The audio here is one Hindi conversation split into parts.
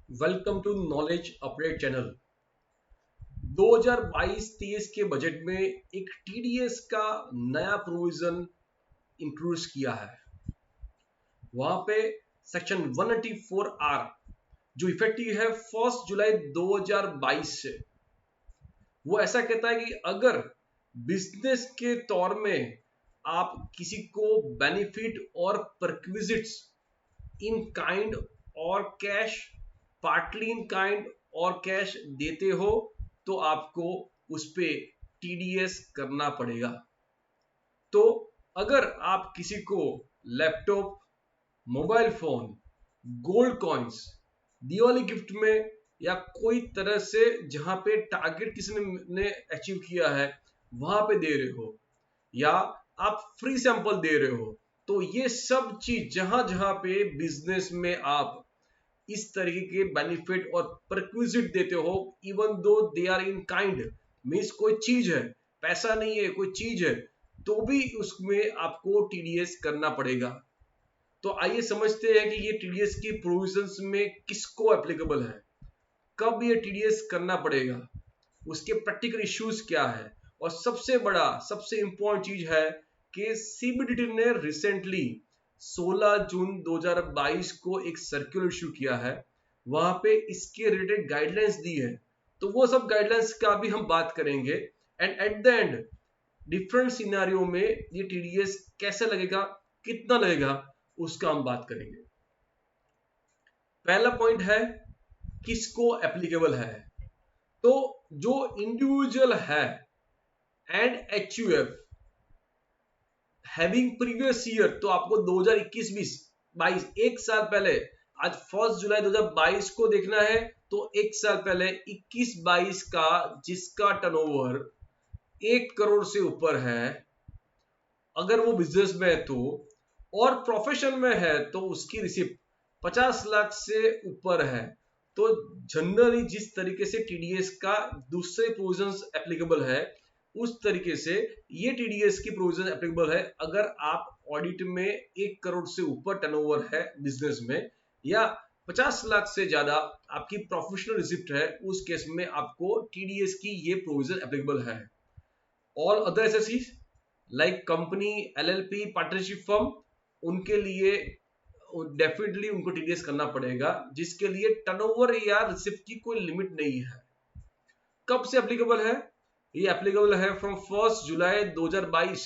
Welcome to knowledge update channel. 2022-23 के बजट में एक टीडीएस का नया प्रोविजन इंट्रोड्यूस किया है। वहां पे सेक्शन 194 आर जो इफेक्टिव है 1 जुलाई 2022 से, वो ऐसा कहता है कि अगर बिजनेस के तौर में आप किसी को बेनिफिट और परक्विजिट्स इन काइंड और कैश, पार्टली इन काइंड और कैश देते हो तो आपको उस पे टीडीएस करना पड़ेगा। तो अगर आप किसी को laptop, mobile phone, gold coins Diwali gift में या कोई तरह से जहां पे टारगेट किसी ने अचीव किया है वहां पे दे रहे हो, या आप फ्री सैंपल दे रहे हो, तो ये सब चीज जहां जहां पे बिजनेस में आप इस तरीके के बेनिफिट और परक्विजिट देते हो, even though they are in kind, means कोई चीज है, पैसा नहीं है, कोई चीज है, तो भी उसमें आपको टीडीएस करना पड़ेगा। तो आइए समझते हैं कि ये टीडीएस की प्रोविजंस में किसको एप्लीकेबल है, कब ये टीडीएस करना पड़ेगा, उसके प्रैक्टिकल इश्यूज क्या है। और सबसे बड़ा, सबसे इंपॉर्टेंट चीज है कि सीबीडीटी ने रिसेंटली 16 जून 2022 को एक सर्कुलर इशू किया है, वहां पे इसके रिलेटेड गाइडलाइंस दी है। तो वो सब गाइडलाइंस का भी हम बात करेंगे, and at the end different scenario में ये टीडीएस कैसे लगेगा, कितना लगेगा, उसका हम बात करेंगे। पहला पॉइंट है किसको एप्लीकेबल है। तो जो इंडिविजुअल है and HUF having previous year, तो आपको 2021-22 एक साल पहले, आज 1 जुलाई 2022 को देखना है, तो एक साल पहले 21-22 का जिसका टर्नओवर 1 करोड़ से ऊपर है, अगर वो बिजनेस में है तो, और प्रोफेशन में है तो उसकी रिसिप्ट 50 लाख से ऊपर है। तो जनरली जिस तरीके से टीडीएस का दूसरे प्रोविजंस एप्लीकेबल है, उस तरीके से ये टीडीएस की प्रोविजन एप्लीकेबल है अगर आप ऑडिट में 1 करोड़ से ऊपर टर्नओवर है बिजनेस में, या 50 लाख से ज्यादा आपकी प्रोफेशनल रिसिप्ट है, उस केस में आपको टीडीएस की ये प्रोविजन एप्लीकेबल है। All other assessees like company, LLP, partnership firm, उनके लिए डेफिनेटली उनको टीडीएस करना पड़ेगा, जिसके लिए टर्नओवर या रिसिप्ट की कोई लिमिट नहीं है। कब से एप्लीकेबल है? ये एप्लीकेबल है फ्रॉम 1 जुलाई 2022,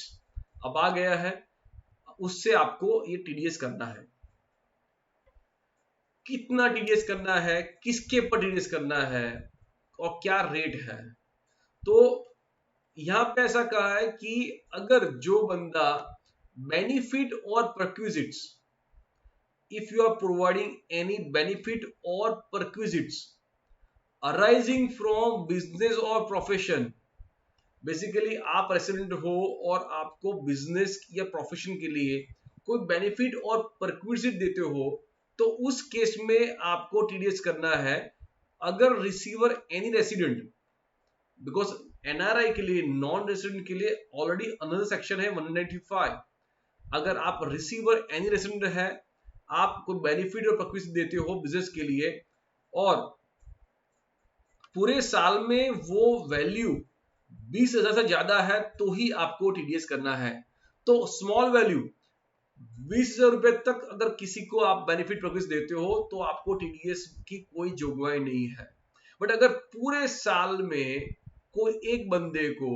अब आ गया है, उससे आपको ये टीडीएस करना है। कितना टीडीएस करना है, किसके पर टीडीएस करना है, और क्या रेट है। तो यहां पे ऐसा कहा है कि अगर जो बंदा बेनिफिट और perquisites, if you are providing any benefit और परक्विजिट्स अराइजिंग फ्रॉम बिजनेस और प्रोफेशन, बेसिकली आप रेसिडेंट हो और आपको बिजनेस या प्रोफेशन के लिए कोई बेनिफिट और परक्विजिट देते हो, तो उस केस में आपको टीडीएस करना है। अगर receiver any resident, because NRI के लिए, नॉन रेसिडेंट के लिए ऑलरेडी अनदर सेक्शन है 195। अगर आप रिसीवर एनी रेसिडेंट है, आप कोई बेनिफिट और परक्विजिट देते हो बिजनेस के लिए, और पूरे साल में वो वैल्यू 20,000 से ज्यादा है, तो ही आपको टीडीएस करना है। तो स्मॉल वैल्यू 20,000 रुपए तक अगर किसी को आप बेनिफिट परक्विजिट देते हो तो आपको टीडीएस की कोई जोगवाई नहीं है। बट अगर पूरे साल में कोई एक बंदे को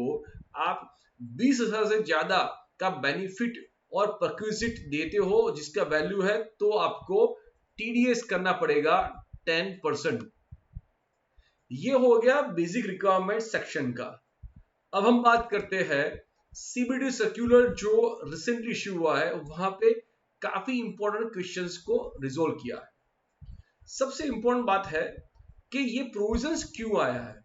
आप 20,000 से ज्यादा का बेनिफिट और परक्विजिट देते हो जिसका वैल्यू है, तो आपको टीडीएस करना पड़ेगा 10%। ये हो गया बेसिक रिक्वायरमेंट सेक्शन का। अब हम बात करते हैं सीबीडी सर्कुलर जो रिसेंटली इश्यू हुआ है, वहां पे काफी इंपॉर्टेंट क्वेश्चंस को रिजोल्व किया है। सबसे इंपॉर्टेंट बात है कि ये प्रोविजंस क्यों आया है।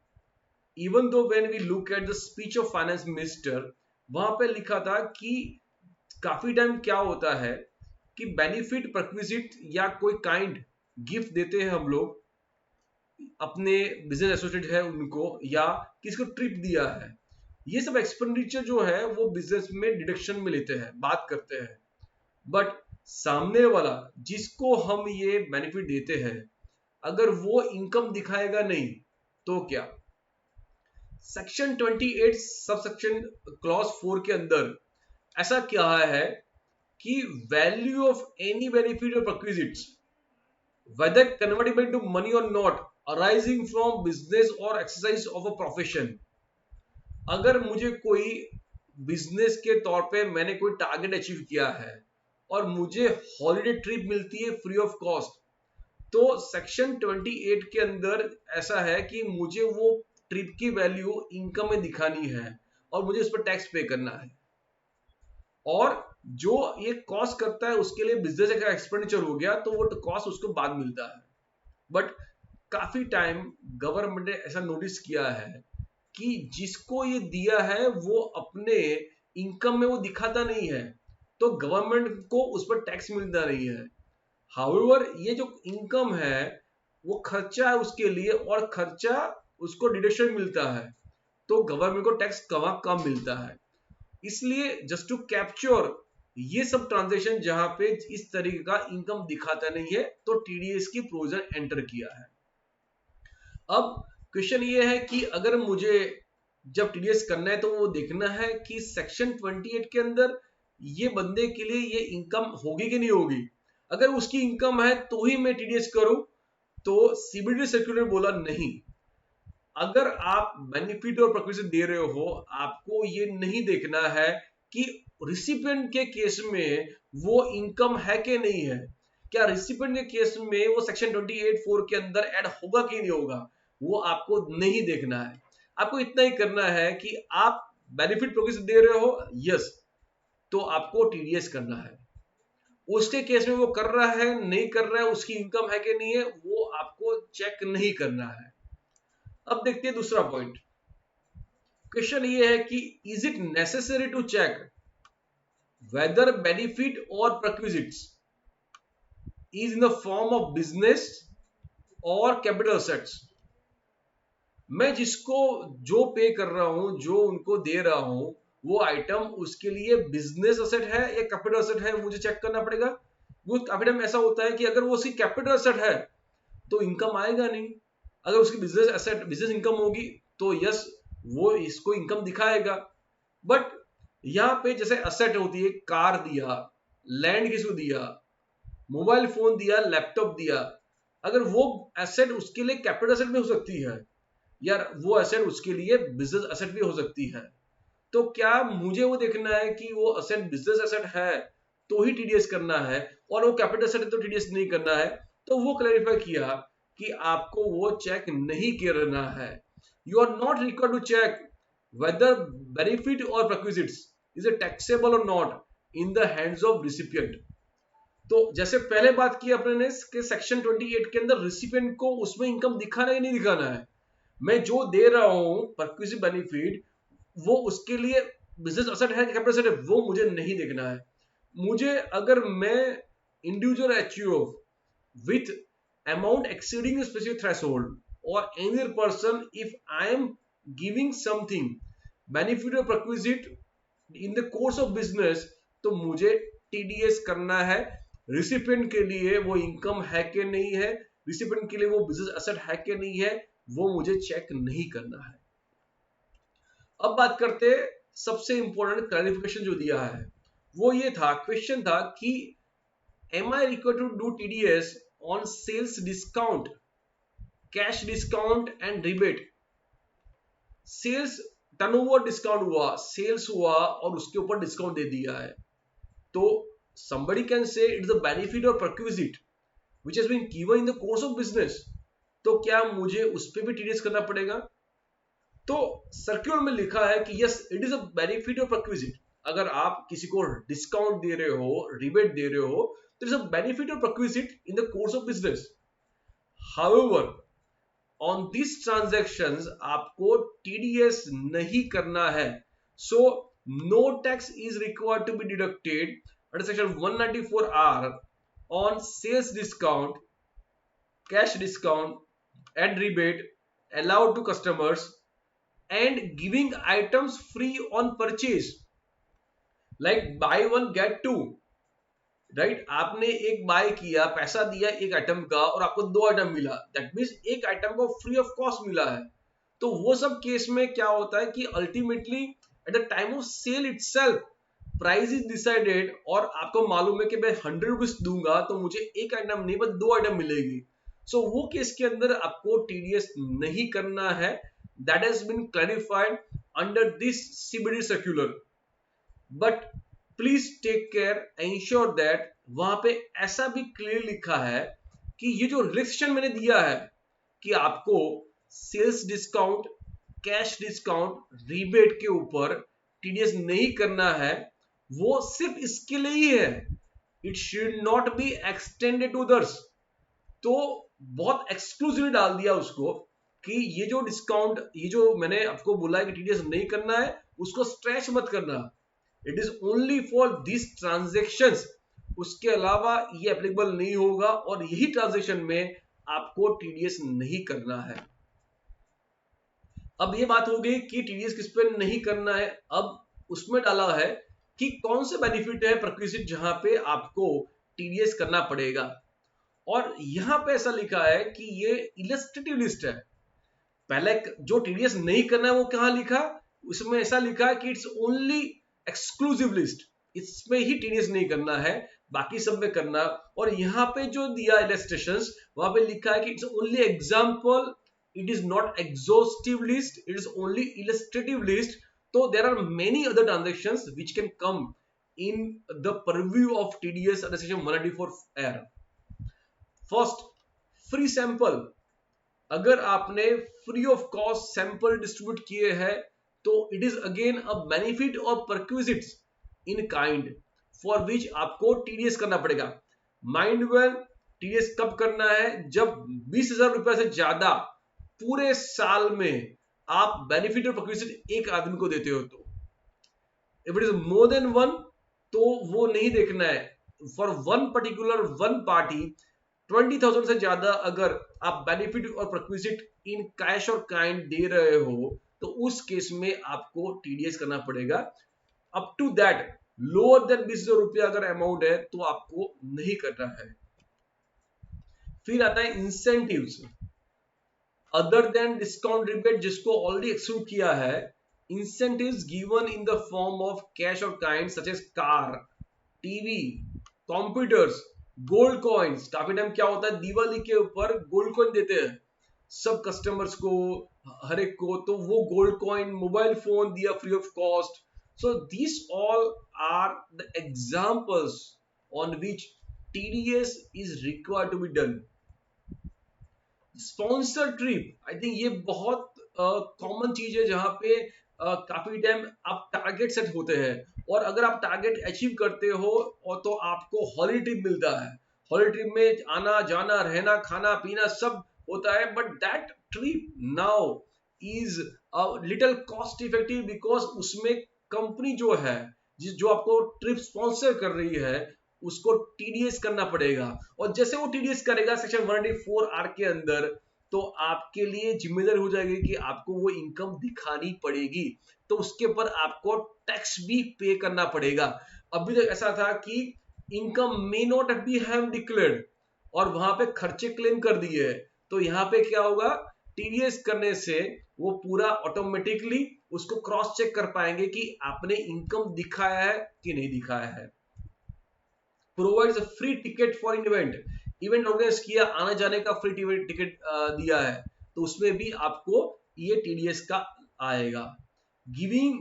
Even though when we look at the speech of finance minister, वहां पे लिखा था कि काफी टाइम क्या होता है कि बेनिफिट, परक्विजिट या कोई काइंड गिफ्ट देते हैं हम लोग अपने बिजनेस एसोसिएट है उनको, या किसको ट्रिप दिया है, ये सब एक्सपेंडिचर जो है वो बिजनेस में डिडक्शन में लेते हैं, बात करते हैं। बट सामने वाला जिसको हम ये बेनिफिट देते हैं, अगर वो इनकम दिखाएगा नहीं तो क्या? सेक्शन 28 सब सेक्शन क्लॉज 4 के अंदर ऐसा क्या है कि वैल्यू ऑफ एनी बेनिफिट और perquisites whether convertible to money or not arising from business or exercise of a profession, अगर मुझे कोई बिजनेस के तौर पे मैंने कोई टारगेट अचीव किया है और मुझे हॉलिडे ट्रिप मिलती है फ्री ऑफ कॉस्ट, तो सेक्शन 28 के अंदर ऐसा है कि मुझे वो ट्रिप की वैल्यू इनकम में दिखानी है और मुझे उस पर टैक्स पे करना है। और जो ये कॉस्ट करता है उसके लिए बिजनेस का एक्सपेंडिचर हो गया तो वो कॉस्ट उसको बाद मिलता है। बट काफी टाइम गवर्नमेंट ने ऐसा नोटिस किया है कि जिसको ये दिया है वो अपने इनकम में वो दिखाता नहीं है, तो गवर्नमेंट को उस पर टैक्स मिलता नहीं है। हाउएवर ये जो इनकम है वो खर्चा है उसके लिए और खर्चा उसको डिडक्शन मिलता है, तो गवर्नमेंट को टैक्स कम मिलता है। इसलिए जस्ट टू कैप्चर ये सब ट्रांजेक्शन जहां पे इस तरीके का इनकम दिखाता नहीं है तो टीडीएस की प्रोविजन एंटर किया है। अब क्वेश्चन ये है कि अगर मुझे जब टीडीएस करना है तो वो देखना है कि सेक्शन 28 के अंदर ये बंदे के लिए ये इनकम होगी कि नहीं होगी। अगर उसकी इनकम है तो ही मैं टीडीएस करूं, तो सीबीडी सर्कुलर बोला नहीं, अगर आप बेनिफिट और प्रक्विजिट दे रहे हो आपको ये नहीं देखना है कि रिसिपिएंट के केस में वो इनकम है कि नहीं है, क्या रिसिपिएंट के केस में वो सेक्शन 28(4) के अंदर ऐड होगा कि नहीं होगा, वो आपको नहीं देखना है। आपको इतना ही करना है कि आप बेनिफिट प्रक्विजिट दे रहे हो, यस, तो आपको टीडीएस करना है। उसके केस में वो कर रहा है नहीं कर रहा है, उसकी इनकम है कि नहीं है, वो आपको चेक नहीं करना है। अब देखते हैं दूसरा पॉइंट। क्वेश्चन ये है कि is it necessary to check whether benefit और perquisites is in the form of business और कैपिटल असेट्स। मैं जिसको जो पे कर रहा हूं, जो उनको दे रहा हूं, वो आइटम उसके लिए बिजनेस असेट है या कैपिटल असेट है, मुझे चेक करना पड़ेगा। वो काफी टाइम ऐसा होता है कि अगर वो उसकी कैपिटल असेट है तो इनकम आएगा नहीं, अगर उसकी बिजनेस एसेट बिजनेस इनकम होगी तो यस वो इसको इनकम दिखाएगा। बट यहाँ पे जैसे असेट होती है, कार दिया, लैंड किसी को दिया, मोबाइल फोन दिया, लैपटॉप दिया, अगर वो एसेट उसके लिए कैपिटल एसेट भी हो सकती है यार, वो एसेट उसके लिए बिजनेस एसेट भी हो सकती है। तो क्या मुझे वो देखना है कि वो एसेट बिजनेस एसेट है तो ही टीडीएस करना है और वो कैपिटल एसेट है तो टीडीएस नहीं करना है? तो वो क्लैरिफाई किया कि आपको वो चेक नहीं करना है। You are not required to check whether benefit or perquisites is a taxable or not in the hands of recipient। तो जैसे पहले बात की अपने ने कि सेक्शन 28 के अंदर रिसिपिएंट को उसमें इनकम दिखाना है नहीं दिखाना है। मैं जो दे रहा हूं परक्विजिट बेनिफिट वो उसके लिए बिजनेस असेट है कैपिटल असेट है, वो मुझे नहीं देखना है। मुझे अगर मैं individual एचयूओ with amount exceeding a specific threshold or any other person, if I am giving something benefit or perquisite in the course of business, तो मुझे टीडीएस करना है। रिसिपिएंट के लिए वो इनकम है कि नहीं है, रिसिपिएंट के लिए वो बिजनेस एसेट है कि नहीं है, वो मुझे चेक नहीं करना है। अब बात करते हैं सबसे इंपॉर्टेंट क्लैरिफिकेशन जो दिया है वो ये था, क्वेश्चन था कि am I required to do TDS on sales discount, cash discount and rebate? Sales turnover discount हुआ, सेल्स हुआ और उसके ऊपर डिस्काउंट दे दिया है, तो somebody can say it is a benefit or perquisite which has been given in the course of business, तो क्या मुझे उस पर भी टीडीएस करना पड़ेगा? तो सर्क्यूलर में लिखा है कि yes it is a benefit और perquisite। अगर आप किसी को डिस्काउंट दे रहे हो, रिबेट दे रहे हो, तो इट इज अ बेनिफिट और perquisite in the course of business। However, on these transactions आपको टीडीएस नहीं करना है, so no tax is required to be deducted under section 194R on sales discount, cash discount and rebate allowed to customers and giving items free on purchase like buy one get two, right. आपने एक बाय किया, पैसा दिया एक आइटम का और आपको दो आइटम मिला, दैट मीन्स एक आइटम को फ्री ऑफ कॉस्ट मिला है। तो वो सब केस में क्या होता है कि ultimately at the time of sale itself price is decided, और आपको मालूम है कि मैं 100 रुपीज दूंगा तो मुझे एक आइटम नहीं बट दो आइटम मिलेगी। सो वो केस के अंदर आपको टीडीएस नहीं करना है। That has been clarified under this CBD circular. But please take care, ensure that वहां पे ऐसा भी क्लियर लिखा है कि ये जो रिलैक्सेशन मैंने दिया है कि आपको sales discount, cash discount, rebate के ऊपर टीडीएस नहीं करना है, वो सिर्फ इसके लिए ही है। It should not be extended to others. तो बहुत एक्सक्लूसिव डाल दिया उसको कि ये जो डिस्काउंट, ये जो मैंने आपको बोला है कि टीडीएस नहीं करना है, उसको स्ट्रेच मत करना। It is only for this transactions, उसके अलावा ये एप्लीकेबल नहीं होगा, और यही ट्रांजेक्शन में आपको टीडीएस नहीं करना है। अब ये बात हो गई कि टीडीएस किस पे नहीं करना है। अब उसमें डाला है कि कौन से बेनिफिट है प्रक्विजिट जहां पे आपको टीडीएस करना पड़ेगा, और यहां पे ऐसा लिखा है कि ये इलस्ट्रेटिव लिस्ट है। पहले जो टीडीएस नहीं करना है वो कहां लिखा, उसमें ऐसा लिखा है कि इट्स ओनली एक्सक्लूसिव लिस्ट, इसमें ही टीडीएस नहीं करना है, बाकी सब में करना। और यहाँ पे जो दिया इलस्ट्रेशंस, वहां पे लिखा है कि it's only example, it is not exhaustive list, it is only illustrative list. So there are many other transactions which can come in the purview of TDS under section 194 R. First, free sample। अगर आपने free of cost sample distribute किए हैं तो it is again a benefit of perquisites in kind for which आपको टीडीएस करना पड़ेगा। माइंड वेल, टीडीएस कब करना है, जब 20,000 रुपए से ज्यादा पूरे साल में आप बेनिफिट ऑफ परक्विजिट एक आदमी को देते हो। तो if it is more than one तो वो नहीं देखना है। For one particular one party 20,000 से ज्यादा अगर आप बेनिफिट और परक्विजिट इन कैश और काइंड दे रहे हो तो उस केस में आपको टीडीएस करना पड़ेगा। Up to that lower than 20,000 रुपया अगर अमाउंट है तो आपको नहीं करना है। फिर आता है incentives. Other than discount rebate जिसको ऑलरेडी एक्सक्लूड किया है, incentives given in the form of cash or kind such as car, TV, computers, gold coins. काफी टाइम क्या होता है दिवाली के ऊपर गोल्ड कॉइन देते हैं सब कस्टमर्स को, हर एक को, तो वो गोल्ड कॉइन, मोबाइल फोन दिया free of cost. So this all are the examples on which TDS is required to be done. Sponsor trip, I think ये बहुत कॉमन चीज है जहां पे काफी टाइम आप टारगेट सेट होते हैं, और अगर आप टारगेट अचीव करते हो और तो आपको हॉलीडे ट्रिप मिलता है। हॉलीडे ट्रिप में आना जाना रहना खाना पीना सब होता है, but that trip now is little cost effective because उसमें कंपनी जो है जो आपको ट्रिप स्पॉन्सर कर रही है उसको टीडीएस करना पड़ेगा। और जैसे वो टीडीएस करेगा सेक्शन 194 आर के अंदर, तो आपके लिए जिम्मेदारी हो जाएगी कि आपको वो इनकम दिखानी पड़ेगी, तो उसके ऊपर आपको टैक्स भी पे करना पड़ेगा। अभी तक ऐसा था कि income may not be have declared और वहां पे खर्चे क्लेम कर दिए, तो यहाँ पे क्या होगा, टीडीएस करने से वो पूरा ऑटोमेटिकली उसको क्रॉस चेक कर पाएंगे कि आपने इनकम दिखाया है कि नहीं दिखाया है। Provides a free ticket for event, event organise किया, आने जाने का फ्री टिकट दिया है, तो उसमें भी आपको ये टीडीएस का आएगा। Giving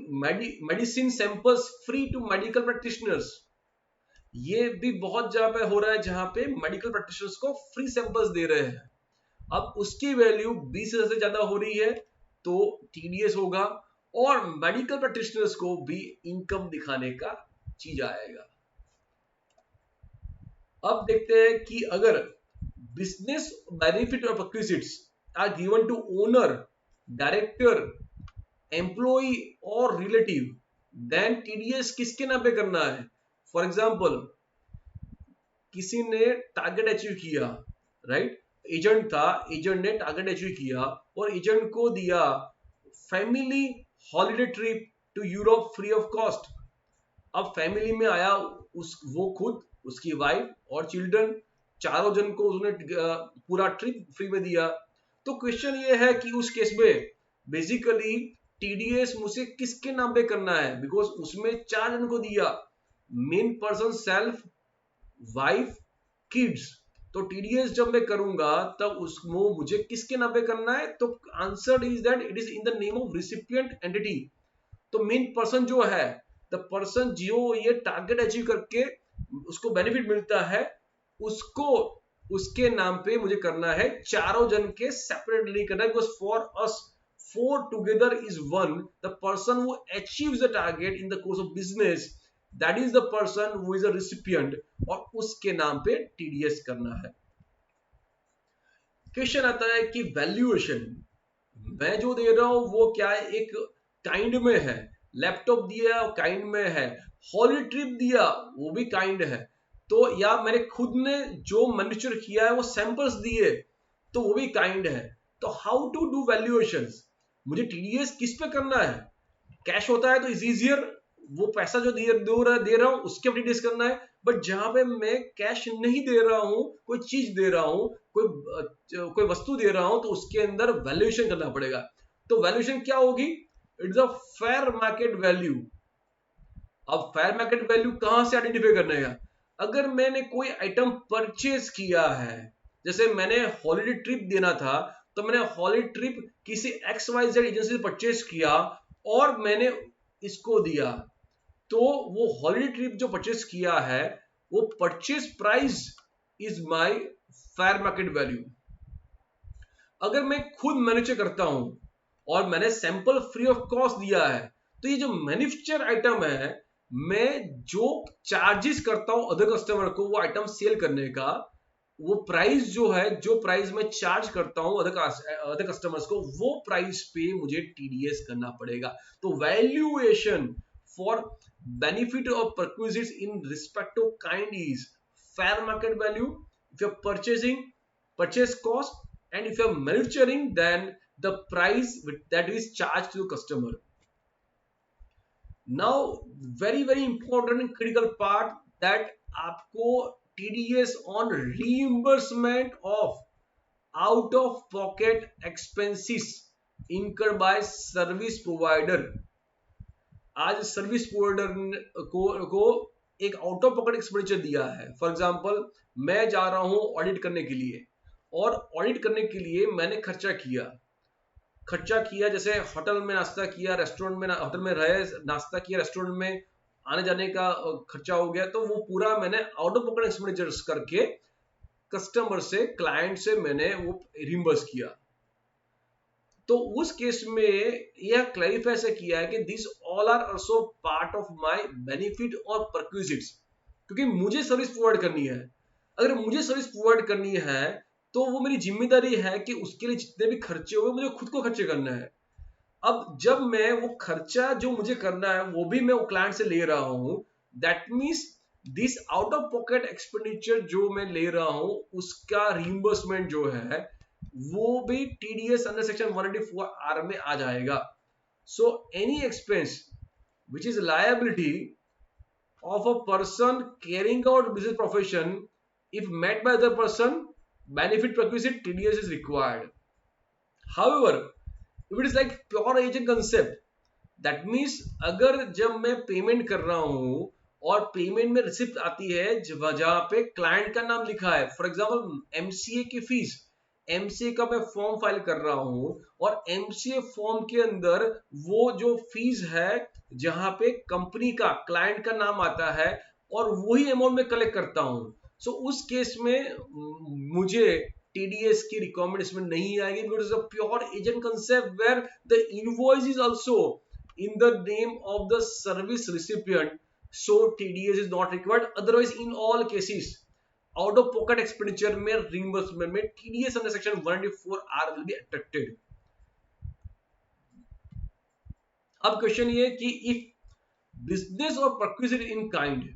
medicine samples free to medical practitioners, ये भी बहुत जगह पे हो रहा है जहां पे मेडिकल प्रैक्टिशनर्स को फ्री सैंपल्स दे रहे हैं। अब उसकी वैल्यू 20,000 से ज्यादा हो रही है तो टीडीएस होगा, और मेडिकल प्रैक्टिशनर्स को भी इनकम दिखाने का चीज आएगा। अब देखते हैं कि अगर बिजनेस बेनिफिट और perquisites are given to owner, director, employ और रिलेटिव, देन टीडीएस किसके नाम पे करना है। फॉर एग्जांपल, किसी ने टारगेट अचीव किया, राइट, एजेंट था, एजेंट ने टारगेट अचीव किया और एजेंट को दिया family holiday trip to Europe free of cost. अब फैमिली में आया वो खुद उसकी वाइफ और चिल्ड्रन, चारों जन को उसने पूरा ट्रिप फ्री में दिया। तो क्वेश्चन ये है कि उस केस में बेसिकली टीडीएस मुझे किसके नाम पे करना है, बिकॉज उसमें 4 जन को दिया, main person, self, wife, kids. तो टीडीएस जब मैं करूंगा तब उसको मुझे किसके नाम पे करना है, तो answer is that it is in the name of recipient entity. तो मेन पर्सन जो है, द पर्सन जो ये टारगेट अचीव करके उसको बेनिफिट मिलता है, उसको उसके नाम पे मुझे करना है, चारों जन के सेपरेटली करना है, because for us 4 together is one. The person who achieves the target in the course of business, that is the person who is a recipient, और उसके नाम पे टीडीएस करना है। क्वेश्चन आता है कि वैल्यूएशन मैं जो दे रहा हूं वो क्या है, एक काइंड में है, लैपटॉप दिया काइंड में है, हॉली ट्रिप दिया वो भी काइंड है, तो या मैंने खुद ने जो मैन्युफैक्चर किया है वो सैंपल्स दिए तो वो भी काइंड है। तो हाउ टू डू वैल्यूएशंस, मुझे टीडीएस किस पे करना है, कैश होता है तो इज इजियर, वो पैसा जो दे रहा हूं उसके टीडीएस करना है, बट जहां पे मैं कैश नहीं दे रहा हूं, कोई चीज दे रहा हूं, कोई वस्तु दे रहा हूं, तो उसके अंदर वैल्यूएशन करना पड़ेगा। तो वैल्यूएशन क्या होगी, it's a fair market value. अब फेयर मार्केट वैल्यू कहां से आइडेंटिफाई करने का, अगर मैंने कोई आइटम परचेज किया है, जैसे मैंने हॉलिडे ट्रिप देना था, तो मैंने हॉलिडे ट्रिप किसी XYZ एजेंसी से परचेज किया और मैंने इसको दिया, तो वो हॉलिडे ट्रिप जो परचेज किया है वो purchase price is my fair market value. अगर मैं खुद मैन्युफैक्चर करता हूं और मैंने सैंपल फ्री ऑफ कॉस्ट दिया है, तो ये जो मैन्युफैक्चर आइटम है, मैं जो चार्जेस करता हूं अदर कस्टमर को वो आइटम सेल करने का, वो प्राइस जो है, जो प्राइस मैं चार्ज करता हूं अदर कस्टमर्स को, वो प्राइस पे मुझे टीडीएस करना पड़ेगा। तो valuation for benefit of perquisites in respect of kind is fair market value, if you are purchasing purchase cost, and if you are manufacturing then the price that is charged to the customer. Now very important and critical part that आपको TDS on reimbursement of out of pocket expenses incurred by service provider। आज सर्विस प्रोवाइडर को एक आउट ऑफ पॉकेट एक्सपेंडिचर दिया है। फॉर एग्जांपल मैं जा रहा हूं ऑडिट करने के लिए, और ऑडिट करने के लिए मैंने खर्चा किया, जैसे होटल में नाश्ता किया, रेस्टोरेंट में होटल में रहे, नाश्ता किया, रेस्टोरेंट में आने जाने का खर्चा हो गया, तो वो पूरा मैंने आउट ऑफ पॉकेट एक्सपेंडिचर्स करके कस्टमर से, क्लाइंट से मैंने वो रिम्बर्स किया। तो उस केस में यह क्लैरिफाई से किया है कि this all are also part of my benefit और परक्विजिट्स, क्योंकि मुझे सर्विस प्रोवाइड करनी है। अगर मुझे सर्विस प्रोवाइड करनी है तो वो मेरी जिम्मेदारी है कि उसके लिए जितने भी खर्चे हुए मुझे खुद को खर्चे करना है। अब जब मैं वो खर्चा जो मुझे करना है वो भी मैं वो क्लाइंट से ले रहा हूं, that means this out of pocket expenditure जो मैं ले रहा हूं उसका रिइंबर्समेंट जो है वो भी टीडीएस अंडर सेक्शन 184R में आ जाएगा। So any expense which is liability of a person carrying out business profession, if met by other person, benefit perquisite TDS is required. However, if it is like pure agent concept, that means अगर जब मैं पेमेंट कर रहा हूं और पेमेंट में रिसिप्ट आती है जहां पे क्लाइंट का नाम लिखा है, फॉर एग्जांपल एमसीए की फीस, एमसीए का मैं फॉर्म फाइल कर रहा हूं और एमसीए फॉर्म के अंदर वो जो फीस है जहां पे कंपनी का, क्लाइंट का नाम आता है और वही अमाउंट में कलेक्ट करता हूं, सो उस केस में मुझे टीडीएस की रिक्वायरमेंट इसमें नहीं आएगी, because it's a pure agent concept where the invoice is also in the name of the service recipient, so TDS is not required. Otherwise in all cases out of pocket expenditure में reimbursement में TDS under section 184R will be attracted. अब क्वेश्चन ये कि if business or perquisite in kind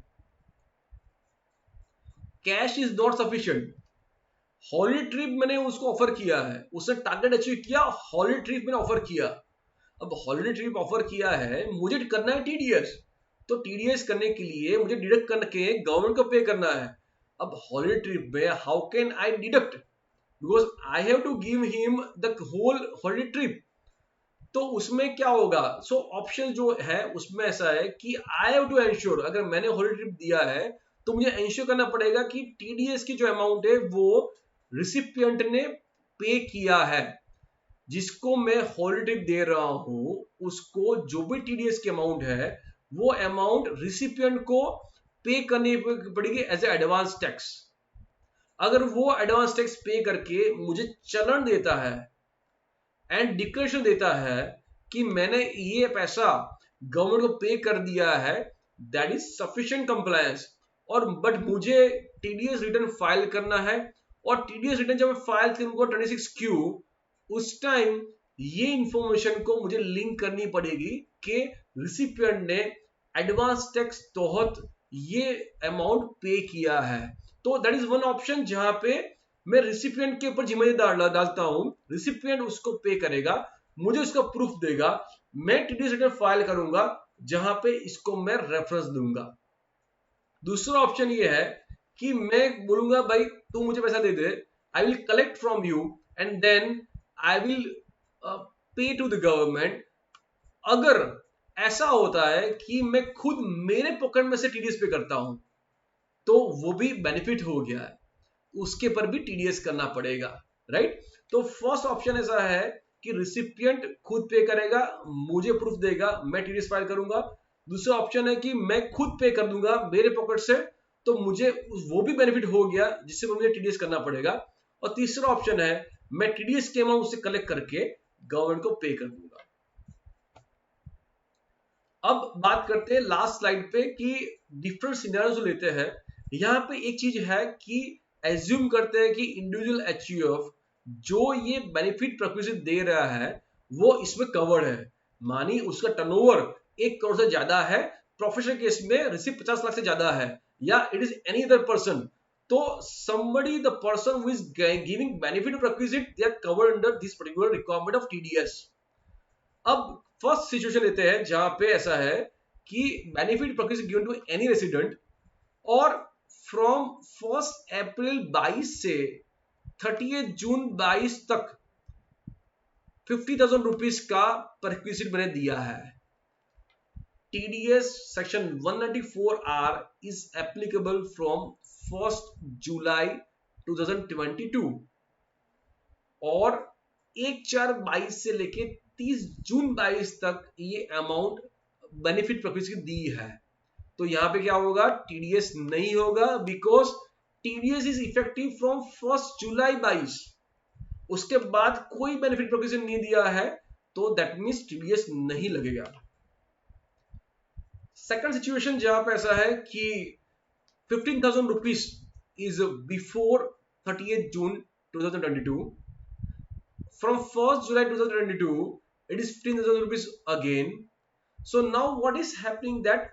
cash is not sufficient, holiday trip मैंने उसको ऑफर किया है, उसने टारगेट अचीव किया, हॉलिडे ट्रिप मैंने ऑफर किया, अब हॉलिडे ट्रिप ऑफर किया है, मुझे करना है टीडीएस, तो टीडीएस करने के लिए मुझे डिडक्ट करके गवर्नमेंट को पे करना है। अब हॉलिडे ट्रिप में how can I deduct, because I have to give him the whole holiday trip. तो उसमें क्या होगा, सो ऑप्शन जो है उसमें ऐसा है कि आई हैव टू एंश्योर, अगर मैंने हॉलिडे ट्रिप दिया है तो मुझे एंश्योर करना पड़ेगा कि टीडीएस की जो अमाउंट है वो रिसिपिएंट ने पे किया है। जिसको मैं हॉलिडे ट्रिप दे रहा हूं उसको जो भी टीडीएस की अमाउंट है वो अमाउंट रिसिपिएंट को पे करनी पड़ेगी एज ए एडवांस टैक्स। अगर वो एडवांस टैक्स पे करके मुझे चलन देता है एंड डिक्लेरेशन देता है कि मैंने ये पैसा गवर्नमेंट को पे कर दिया है, दैट इज सफिशिएंट कंप्लायंस। और बट मुझे टीडीएस रिटर्न फाइल करना है, और टीडीएस रिटर्न जब मैं फाइल करूंगा 26Q, उस टाइम ये इंफॉर्मेशन को मुझे लिंक करनी पड़ेगी कि रिसिपिएंट ने एडवांस टैक्स तहत ये अमाउंट पे किया है। तो दैट इज वन ऑप्शन जहां पे मैं रिसिपिएंट के ऊपर जिम्मेदारी डालता हूं, रिसिपिएंट उसको पे करेगा, मुझे उसका प्रूफ देगा, मैं टीडीएस रिटर्न फाइल करूंगा जहां पे इसको मैं रेफरेंस दूंगा। दूसरा ऑप्शन ये है कि मैं बोलूंगा भाई तू मुझे पैसा दे दे, I will collect from you and then I will pay to the government. अगर ऐसा होता है कि मैं खुद मेरे पॉकेट में से टीडीएस पे करता हूं तो वो भी बेनिफिट हो गया है, उसके पर भी टीडीएस करना पड़ेगा, राइट। तो फर्स्ट ऑप्शन ऐसा है कि रिसिपिएंट खुद पे करेगा, मुझे प्रूफ देगा, मैं टीडीएस फाइल करूंगा। दूसरा ऑप्शन है कि मैं खुद पे कर दूंगा मेरे पॉकेट से, तो मुझे वो भी बेनिफिट हो गया जिससे मुझे टीडीएस करना पड़ेगा। और तीसरा ऑप्शन है मैं टीडीएस के अमाउंट से कलेक्ट करके गवर्नमेंट को पे कर दूंगा। अब बात करते हैं लास्ट स्लाइड पे कि डिफरेंट सिनेरियोज लेते हैं। यहां पे एक चीज है कि एज्यूम करते हैं कि इंडिविजुअल एचयूएफ जो ये बेनिफिट प्रोक्विजिट दे रहा है वो इसमें कवर्ड है, मानी उसका टर्नओवर 1 करोड़ से ज्यादा है, प्रोफेशनल केस में रिसीव 50 लाख से ज्यादा है, या it is any other person, तो somebody the person who is giving benefit of requisite they are covered under this particular requirement of TDS। अब फर्स्ट सिचुएशन लेते हैं जहां पे ऐसा है कि benefit perquisite given to any resident और फ्रॉम 1 अप्रैल 22 से 30 जून 22 तक 50,000 रुपीज का परक्विजिट मैंने दिया है। TDS section 194R is applicable from 1st जुलाई 2022 और 1/4/22 से लेके 30 जून 22 तक ये अमाउंट बेनिफिट प्रोक्विजिट दी है। तो यहां पे क्या होगा, TDS नहीं होगा, because TDS is effective from 1 जुलाई 22, उसके बाद कोई बेनिफिट प्रोक्विजिट नहीं दिया है, तो दैट मींस TDS नहीं लगेगा। सेकंड सिचुएशन जहां पे ऐसा है कि 15,000 rupees is before 30 June 2022, from 1st July 2022 it is 15,000 rupees again। So now what is happening that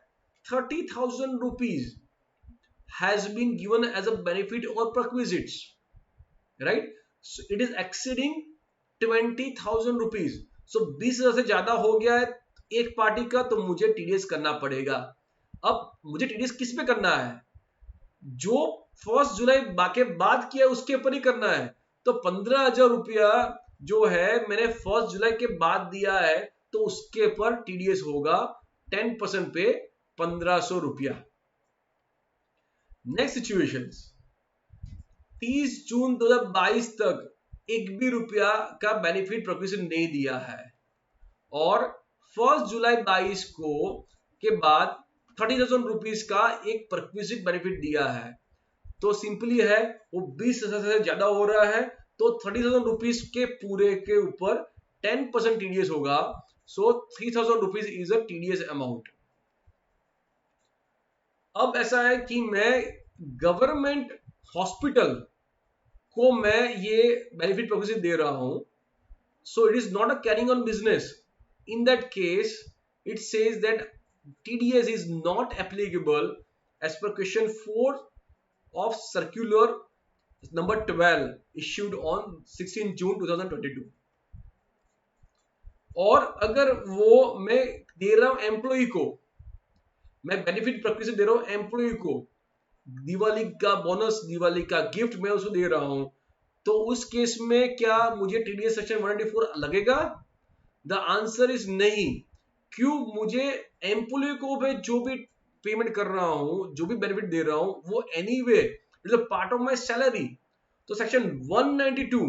30,000 rupees has been given as a benefit or perquisites, right? So it is exceeding 20,000 rupees। So 20,000 से ज्यादा हो गया है एक पार्टी का, तो मुझे टीडीएस करना पड़ेगा। अब मुझे टीडीएस किस पे करना है, जो 1 जुलाई के बाद किया उसके ऊपर ही करना है। तो 15,000 रुपया जो है मैंने 1 जुलाई के बाद दिया है, तो उसके ऊपर टीडीएस होगा 10% पे 1,500 रुपया। नेक्स्ट सिचुएशन, 30 जून 2022 तक एक भी रुपया का बेनिफिट प्रोक्विजिट नहीं दिया है, और 1 जुलाई 22 को के बाद 30,000 रुपीज का एक परक्विजिट बेनिफिट दिया है। तो सिंपली है वो 20,000 से ज्यादा हो रहा है, तो 30,000 रुपीज के पूरे के ऊपर 10% टीडीएस होगा। सो 3,000 rupees is a TDS amount. अब ऐसा है कि मैं गवर्नमेंट हॉस्पिटल को मैं ये बेनिफिट प्रोक्विजिट दे रहा हूं, so it is not a carrying on business. In that case, it says that TDS is not applicable as per question 4 of circular number 12 issued on 16 June 2022। और अगर वो मैं दे रहा हूं एम्प्लॉय को, मैं बेनिफिट प्रकृति से दे रहा हूँ एम्प्लॉय को, दिवाली का बोनस, दिवाली का गिफ्ट मैं उसको दे रहा हूं, तो उस केस में क्या मुझे टीडीएस सेक्शन 194 लगेगा? द आंसर इज नहीं। क्यों? मुझे एम्प्लॉय को मैं जो भी पेमेंट कर रहा हूं, जो भी बेनिफिट दे रहा हूं, वो anyway it is a part of my salary. तो सेक्शन 192,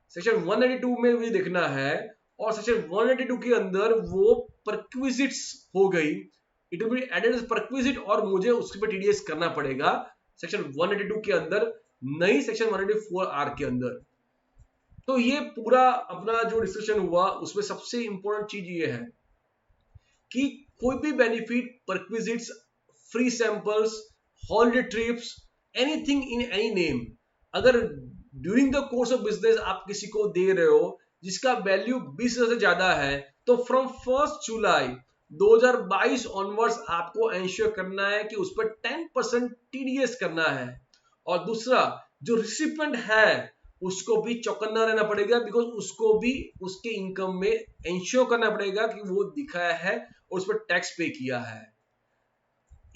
सेक्शन 192 में मुझे देखना है, और सेक्शन 192 के अंदर वो परक्विजिट्स हो गई, it will be added as perquisite, और मुझे उसके पे टीडीएस करना पड़ेगा सेक्शन 182 के अंदर, नहीं सेक्शन 184 आर के अंदर। तो ये पूरा अपना जो डिस्कशन हुआ उसमें सबसे इंपॉर्टेंट चीज ये है कि कोई भी benefit, perquisites, free samples, holiday trips, anything in any name, अगर during the course of business आप किसी को दे रहे हो जिसका वैल्यू 20,000 से ज्यादा है, तो फ्रॉम 1 जुलाई 2022 ऑनवर्ड्स आपको एंश्योर करना है कि उस पर 10% टीडीएस करना है। और दूसरा, जो रिसिपेंट है उसको भी चौकन्ना रहना पड़ेगा, बिकॉज उसको भी उसके इनकम में एंश्योर करना पड़ेगा कि वो दिखाया है और उस पर टैक्स पे किया है।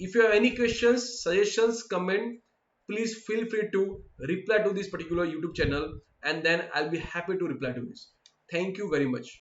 If you have any questions, suggestions, comment, please feel free to reply to this particular YouTube channel, and then I'll be happy to reply to this. Thank you very much.